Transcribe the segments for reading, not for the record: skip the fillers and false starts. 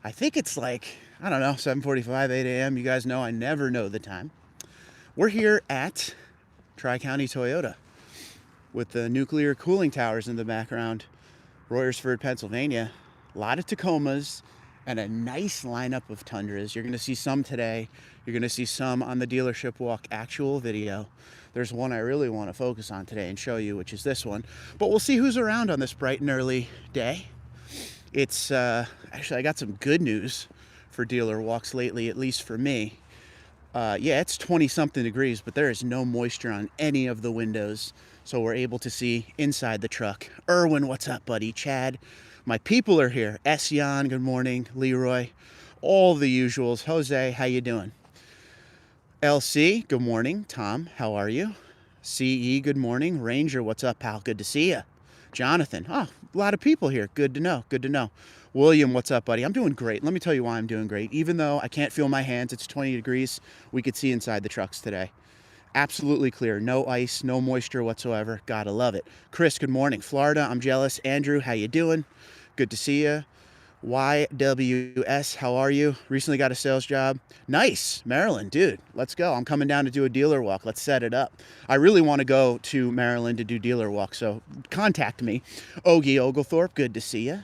I think it's like, I don't know, 7:45, 8 a.m. You guys know I never know the time. We're here at Tri-County Toyota with the nuclear cooling towers in the background, Royersford, Pennsylvania. A lot of Tacomas and a nice lineup of Tundras. You're going to see some today. You're going to see some on the dealership walk actual video. There's one I really want to focus on today and show you, which is this one. But we'll see who's around on this bright and early day. It's actually, I got some good news for dealer walks lately, at least for me. Yeah, it's 20 something degrees, but there is no moisture on any of the windows, so we're able to see inside the truck. Erwin, what's up, buddy? Chad, my people are here. Esjan, good morning. Leroy, all the usuals. Jose, how you doing? LC, good morning. Tom, how are you? CE, good morning. Ranger, what's up, pal? Good to see you. Jonathan, oh, a lot of people here. Good to know, good to know. William, what's up, buddy? I'm doing great. Let me tell you why I'm doing great. Even though I can't feel my hands, it's 20 degrees, we could see inside the trucks today. Absolutely clear. No ice, no moisture whatsoever. Gotta love it. Chris, good morning. Florida, I'm jealous. Andrew, how you doing? Good to see you. YWS, how are you? Recently got a sales job. Nice. Maryland, dude, let's go. I'm coming down to do a dealer walk. Let's set it up. I really want to go to Maryland to do dealer walk, so contact me. Ogie Oglethorpe, good to see you.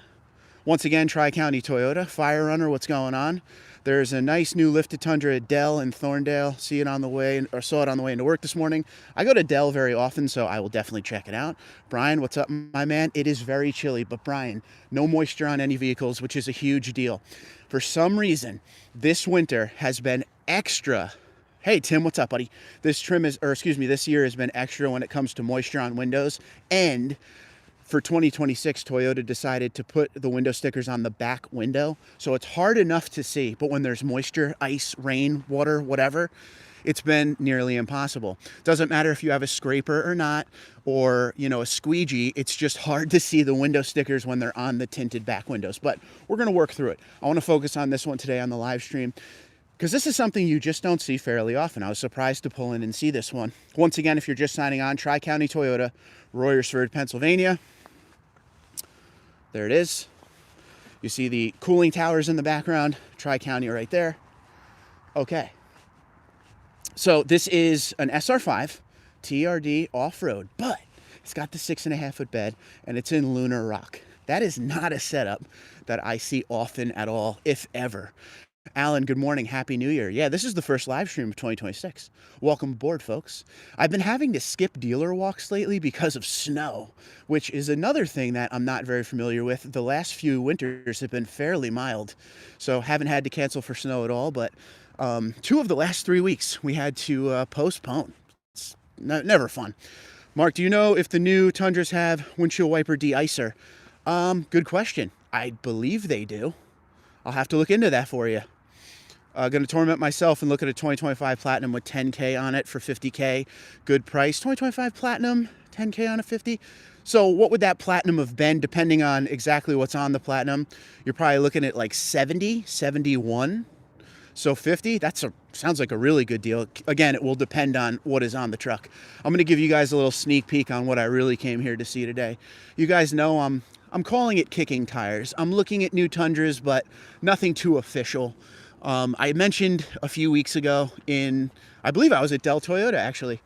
Once again, Tri-County Toyota. Fire Runner, what's going on? There's a nice new lifted Tundra at Dell in Thorndale. See it on the way, or saw it on the way into work this morning. I go to Dell very often, so I will definitely check it out. Brian, what's up, my man? It is very chilly, but Brian, no moisture on any vehicles, which is a huge deal. For some reason, this winter has been extra. Hey, Tim, what's up, buddy? This year has been extra when it comes to moisture on windows. And for 2026, Toyota decided to put the window stickers on the back window. So it's hard enough to see, but when there's moisture, ice, rain, water, whatever, it's been nearly impossible. Doesn't matter if you have a scraper or not, or, you know, a squeegee, it's just hard to see the window stickers when they're on the tinted back windows. But we're gonna work through it. I wanna focus on this one today on the live stream, because this is something you just don't see fairly often. I was surprised to pull in and see this one. Once again, if you're just signing on, Tri-County Toyota, Royersford, Pennsylvania. There it is. You see the cooling towers in the background, Tri-County right there. Okay. So this is an SR5 TRD off-road, but it's got the 6.5 foot bed and it's in lunar rock. That is not a setup that I see often at all, if ever. Alan, good morning. Happy New Year. Yeah, this is the first live stream of 2026. Welcome aboard, folks. I've been having to skip dealer walks lately because of snow, which is another thing that I'm not very familiar with. The last few winters have been fairly mild, so haven't had to cancel for snow at all, but 2 of the last 3 weeks we had to postpone. It's never fun. Mark, do you know if the new Tundras have windshield wiper de-icer? Good question. I believe they do. I'll have to look into that for you. Going to torment myself and look at a 2025 Platinum with 10K on it for 50K. Good price. 2025 Platinum, 10K on a 50. So what would that Platinum have been, depending on exactly what's on the Platinum? You're probably looking at like 70, 71. So 50, sounds like a really good deal. Again, it will depend on what is on the truck. I'm going to give you guys a little sneak peek on what I really came here to see today. You guys know I'm calling it kicking tires. I'm looking at new Tundras, but nothing too official. I mentioned a few weeks ago I believe I was at Dell Toyota actually.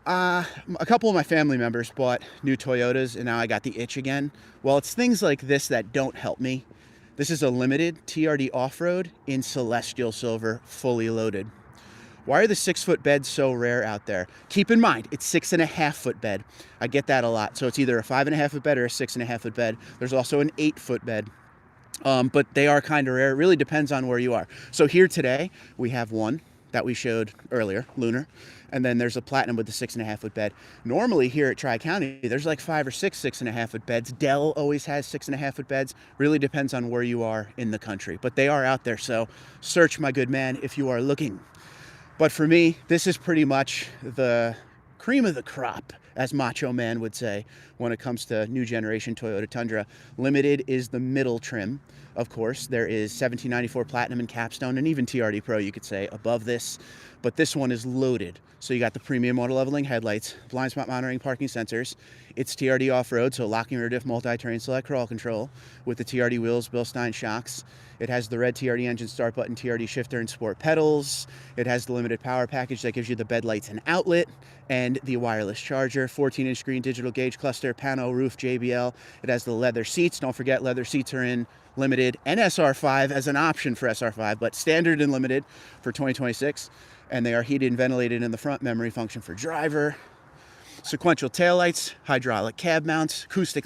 A couple of my family members bought new Toyotas and now I got the itch again. Well, it's things like this that don't help me. This is a limited TRD off-road in celestial silver, fully loaded. Why are the 6 foot beds so rare out there? Keep in mind, it's 6.5 foot bed. I get that a lot. So it's either a 5.5 foot bed or a 6.5 foot bed. There's also an 8 foot bed. But they are kind of rare. It really depends on where you are. So here today, we have one that we showed earlier, lunar. And then there's a Platinum with the 6.5 foot bed. Normally here at Tri-County, there's like 5 or 6 6.5 foot beds. Dell always has 6.5 foot beds. Really depends on where you are in the country. But they are out there. So search, my good man, if you are looking. But for me, this is pretty much the cream of the crop, as Macho Man would say, when it comes to new generation Toyota Tundra. Limited is the middle trim. Of course, there is 1794 Platinum and Capstone, and even TRD Pro, you could say, above this. But this one is loaded. So you got the premium auto leveling headlights, blind spot monitoring, parking sensors. It's TRD off-road, so locking rear diff, multi-terrain select crawl control with the TRD wheels, Bilstein shocks. It has the red TRD engine start button, TRD shifter, and sport pedals. It has the limited power package that gives you the bed lights and outlet, and the wireless charger, 14-inch screen, digital gauge cluster, pano, roof, JBL. It has the leather seats. Don't forget, leather seats are in limited and SR5 as an option for SR5, but standard and limited for 2026. And they are heated and ventilated in the front, memory function for driver. Sequential taillights, hydraulic cab mounts, acoustic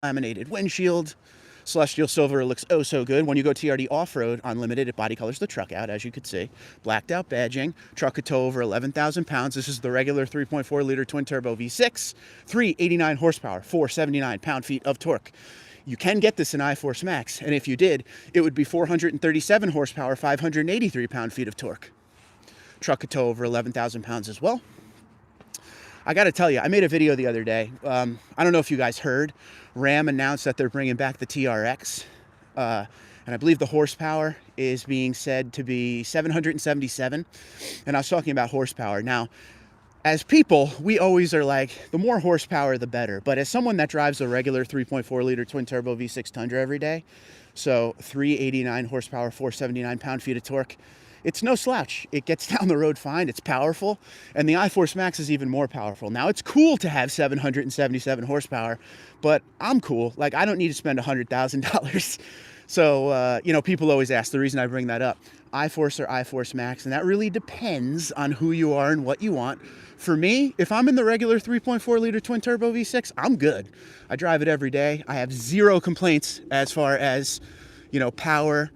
laminated windshield. Celestial silver looks oh so good. When you go TRD off-road Unlimited, it body colors the truck out, as you could see. Blacked out badging. Truck could tow over 11,000 pounds. This is the regular 3.4-liter twin-turbo V6, 389 horsepower, 479 pound-feet of torque. You can get this in iForce Max, and if you did, it would be 437 horsepower, 583 pound-feet of torque. Truck could tow over 11,000 pounds as well. I got to tell you, I made a video the other day. I don't know if you guys heard. Ram announced that they're bringing back the TRX. And I believe the horsepower is being said to be 777. And I was talking about horsepower. Now, as people, we always are like, the more horsepower, the better. But as someone that drives a regular 3.4-liter twin-turbo V6 Tundra every day, so 389 horsepower, 479 pound-feet of torque, it's no slouch. It gets down the road fine. It's powerful. And the iForce Max is even more powerful. Now, it's cool to have 777 horsepower, but I'm cool. Like, I don't need to spend $100,000. So, you know, people always ask, the reason I bring that up, iForce or iForce Max, and that really depends on who you are and what you want. For me, if I'm in the regular 3.4-liter twin-turbo V6, I'm good. I drive it every day. I have zero complaints as far as, you know, power,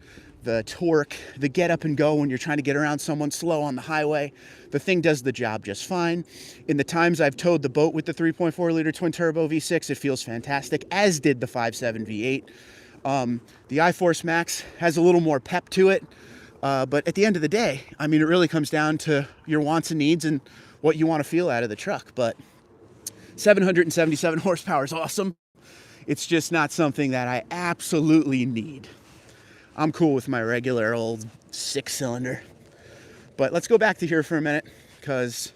the torque, the get up and go when you're trying to get around someone slow on the highway. The thing does the job just fine. In the times I've towed the boat with the 3.4-liter twin-turbo V6, it feels fantastic, as did the 5.7 V8. The iForce Max has a little more pep to it, but at the end of the day, I mean, it really comes down to your wants and needs and what you want to feel out of the truck. But 777 horsepower is awesome. It's just not something that I absolutely need. I'm cool with my regular old 6-cylinder. But let's go back to here for a minute, because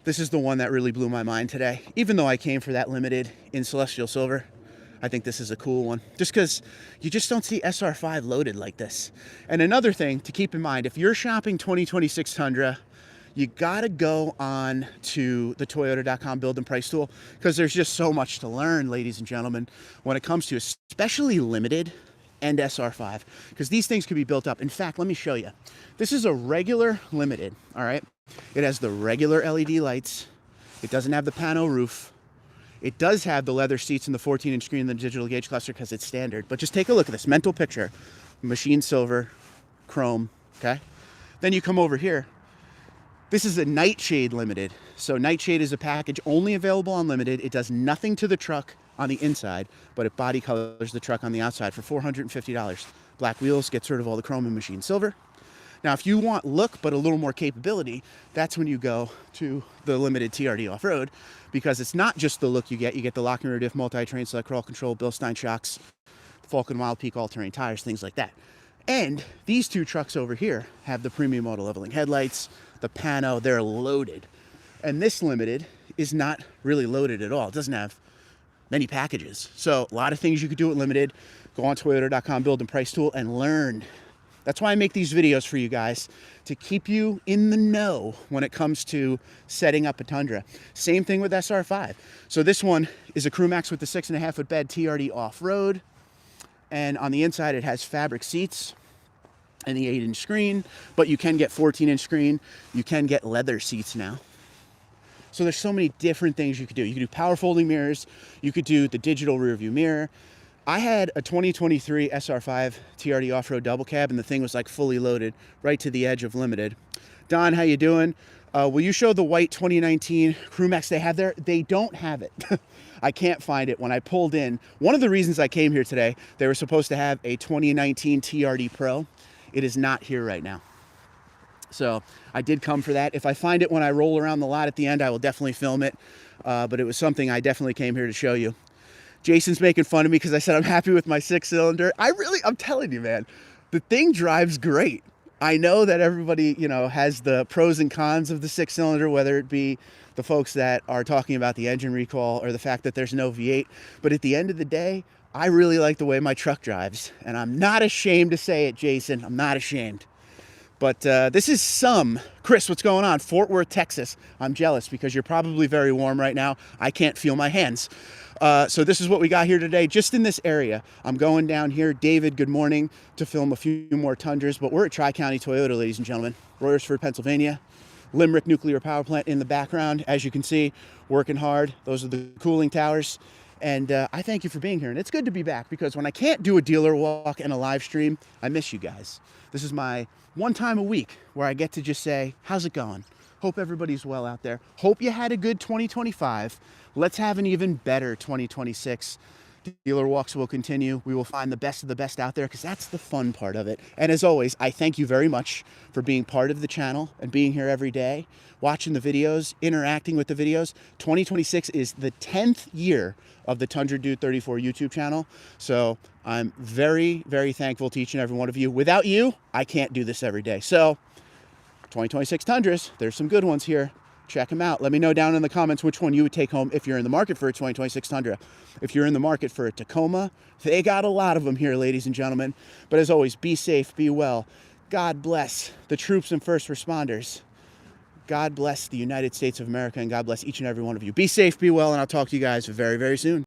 this is the one that really blew my mind today. Even though I came for that limited in Celestial Silver, I think this is a cool one. Just because you just don't see SR5 loaded like this. And another thing to keep in mind, if you're shopping 2026 Tundra, you gotta go on to the Toyota.com build and price tool, because there's just so much to learn, ladies and gentlemen, when it comes to especially limited and SR5, because these things could be built up. In fact, let me show you. This is a regular limited, all right? It has the regular LED lights. It doesn't have the pano roof. It does have the leather seats and the 14-inch screen and the digital gauge cluster because it's standard. But just take a look at this mental picture. Machine silver, chrome, okay? Then you come over here. This is a Nightshade limited. So Nightshade is a package only available on limited. It does nothing to the truck on the inside, but it body colors the truck on the outside for $450. Black wheels, gets rid of all the chrome and machine silver. Now, if you want look but a little more capability, that's when you go to the limited TRD off-road, because it's not just the look you get the locking rear diff, multi-terrain select crawl control, Bilstein shocks, Falcon Wild Peak all-terrain tires, things like that. And these two trucks over here have the premium auto leveling headlights, the pano, they're loaded. And this limited is not really loaded at all. It doesn't have many packages. So a lot of things you could do at limited. Go on Toyota.com build and price tool and learn. That's why I make these videos for you guys, to keep you in the know when it comes to setting up a Tundra. Same thing with SR5. So this one is a Crew Max with the 6.5-foot bed TRD off-road. And on the inside, it has fabric seats and the 8-inch screen, but you can get 14-inch screen. You can get leather seats now. So there's so many different things you could do. You could do power folding mirrors. You could do the digital rear view mirror. I had a 2023 SR5 TRD off-road double cab, and the thing was like fully loaded right to the edge of limited. Don, how you doing? Will you show the white 2019 Crew Max they have there? They don't have it. I can't find it. When I pulled in, one of the reasons I came here today, they were supposed to have a 2019 TRD Pro. It is not here right now. So I did come for that. If I find it when I roll around the lot at the end, I will definitely film it. But it was something I definitely came here to show you. Jason's making fun of me because I said I'm happy with my 6-cylinder. I'm telling you, man, the thing drives great. I know that everybody, has the pros and cons of the 6-cylinder, whether it be the folks that are talking about the engine recall or the fact that there's no V8. But at the end of the day, I really like the way my truck drives. And I'm not ashamed to say it, Jason. I'm not ashamed. But this is Chris, what's going on? Fort Worth, Texas. I'm jealous because you're probably very warm right now. I can't feel my hands. So this is what we got here today, just in this area. I'm going down here, David, good morning, to film a few more Tundras. But we're at Tri-County Toyota, ladies and gentlemen. Royersford, Pennsylvania. Limerick Nuclear Power Plant in the background. As you can see, working hard. Those are the cooling towers. And I thank you for being here. And it's good to be back because when I can't do a dealer walk and a live stream, I miss you guys. This is my one time a week where I get to just say, how's it going? Hope everybody's well out there. Hope you had a good 2025. Let's have an even better 2026. Dealer walks will continue. We will find the best of the best out there because that's the fun part of it. And as always, I thank you very much for being part of the channel and being here every day, watching the videos, interacting with the videos. 2026 is the 10th year of the Tundra Dude 34 YouTube channel. So I'm very, very thankful to each and every one of you. Without you, I can't do this every day. So 2026 Tundras, there's some good ones here. Check them out. Let me know down in the comments which one you would take home if you're in the market for a 2026 Tundra. If you're in the market for a Tacoma, they got a lot of them here, ladies and gentlemen. But as always, be safe, be well. God bless the troops and first responders. God bless the United States of America, and God bless each and every one of you. Be safe, be well, and I'll talk to you guys very, very soon.